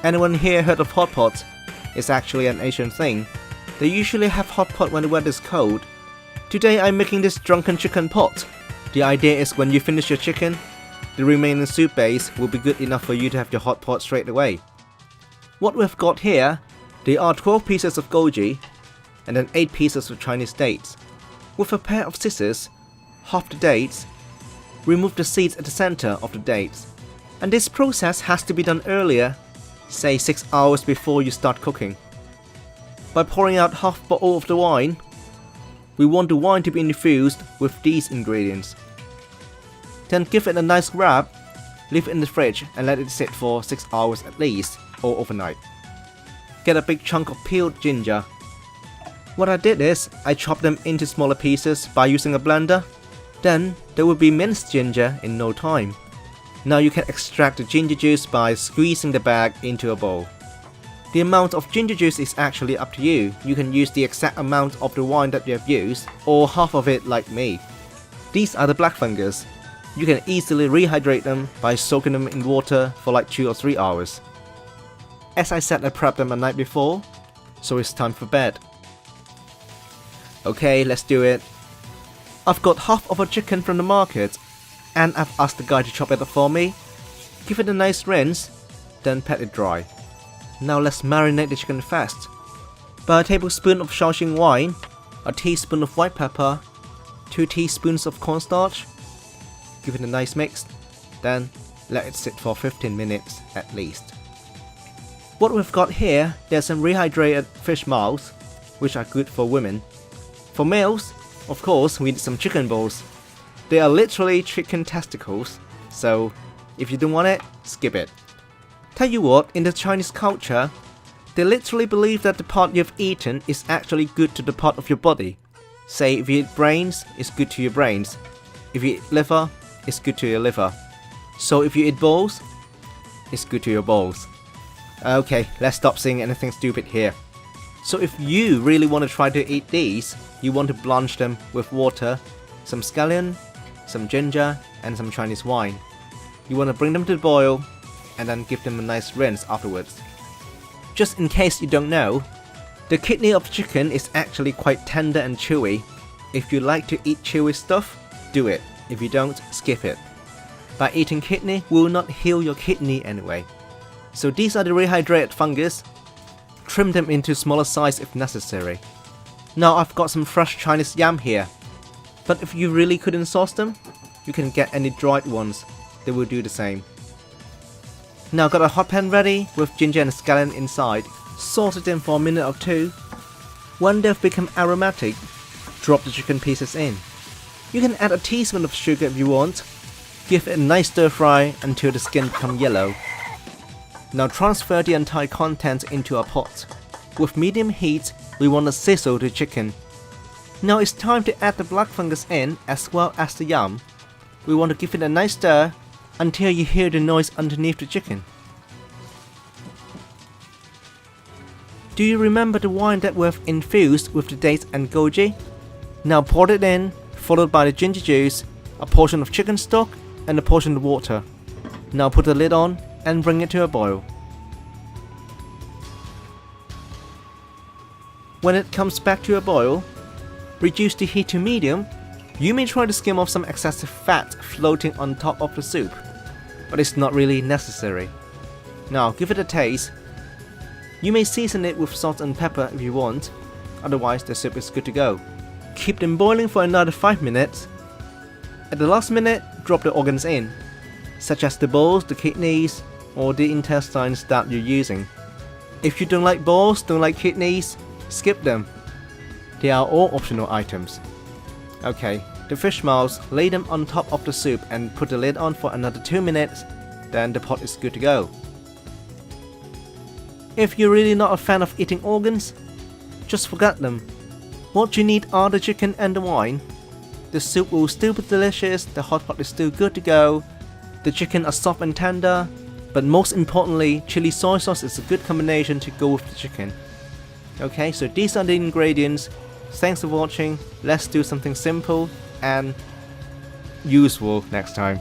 Anyone here heard of hot pot? It's actually an Asian thing. They usually have hot pot when the weather is cold. Today I'm making this drunken chicken pot. The idea is when you finish your chicken, the remaining soup base will be good enough for you to have your hot pot straight away. What we've got here, there are 12 pieces of goji and then 8 pieces of Chinese dates. With a pair of scissors, half the dates, remove the seeds at the center of the dates. And this process has to be done earlier, say 6 hours before you start cooking. By pouring out half bottle of the wine, we want the wine to be infused with these ingredients. Then give it a nice wrap, leave it in the fridge and let it sit for 6 hours at least, or overnight. Get a big chunk of peeled ginger. What I did is, I chopped them into smaller pieces by using a blender. Then, there will be minced ginger in no time. Now you can extract the ginger juice by squeezing the bag into a bowl. The amount of ginger juice is actually up to you. You can use the exact amount of the wine that you have used, or half of it like me. These are the black fungus. You can easily rehydrate them by soaking them in water for like 2 or 3 hours. As I said, I prepped them a night before, so it's time for bed. Okay, let's do it. I've got half of a chicken from the market, and I've asked the guy to chop it up for me. Give it a nice rinse, then pat it dry. Now let's marinate the chicken fast. By a tablespoon of Shaoxing wine, a teaspoon of white pepper, 2 teaspoons of cornstarch. Give it a nice mix, then let it sit for 15 minutes at least. What we've got here, there's some rehydrated fish mouths, which are good for women. For males, of course, we need some chicken balls. They are literally chicken testicles, so if you don't want it, skip it. Tell you what, in the Chinese culture, they literally believe that the part you've eaten is actually good to the part of your body. Say if you eat brains, it's good to your brains. If you eat liver, it's good to your liver. So if you eat balls, it's good to your balls. Okay, let's stop saying anything stupid here. So if you really want to try to eat these, you want to blanch them with water, some scallion, some ginger and some Chinese wine. You want to bring them to the boil and then give them a nice rinse afterwards. Just in case you don't know, the kidney of chicken is actually quite tender and chewy. If you like to eat chewy stuff, do it. If you don't, skip it. By eating kidney will not heal your kidney anyway. So these are the rehydrated fungus. Trim them into smaller size if necessary. Now I've got some fresh Chinese yam here. But if you really couldn't sauce them, you can get any dried ones. They will do the same. Now got a hot pan ready with ginger and scallion inside. Saute them for a minute or 2. When they've become aromatic, drop the chicken pieces in. You can add a teaspoon of sugar if you want. Give it a nice stir fry until the skin becomes yellow. Now transfer the entire contents into a pot. With medium heat, we want to sizzle the chicken. Now it's time to add the black fungus in as well as the yam. We want to give it a nice stir until you hear the noise underneath the chicken. Do you remember the wine that we've infused with the dates and goji? Now pour it in, followed by the ginger juice, a portion of chicken stock and a portion of water. Now put the lid on and bring it to a boil. When it comes back to a boil, reduce the heat to medium. You may try to skim off some excessive fat floating on top of the soup, but it's not really necessary. Now give it a taste. You may season it with salt and pepper if you want, otherwise the soup is good to go. Keep them boiling for another 5 minutes. At the last minute, drop the organs in, such as the balls, the kidneys, or the intestines that you're using. If you don't like balls, don't like kidneys, skip them. They are all optional items. Okay, the fish mouths, lay them on top of the soup and put the lid on for another 2 minutes, then the pot is good to go. If you're really not a fan of eating organs, just forget them. What you need are the chicken and the wine. The soup will still be delicious, the hot pot is still good to go, the chicken are soft and tender, but most importantly, chili soy sauce is a good combination to go with the chicken. Okay, so these are the ingredients. Thanks for watching. Let's do something simple and useful next time.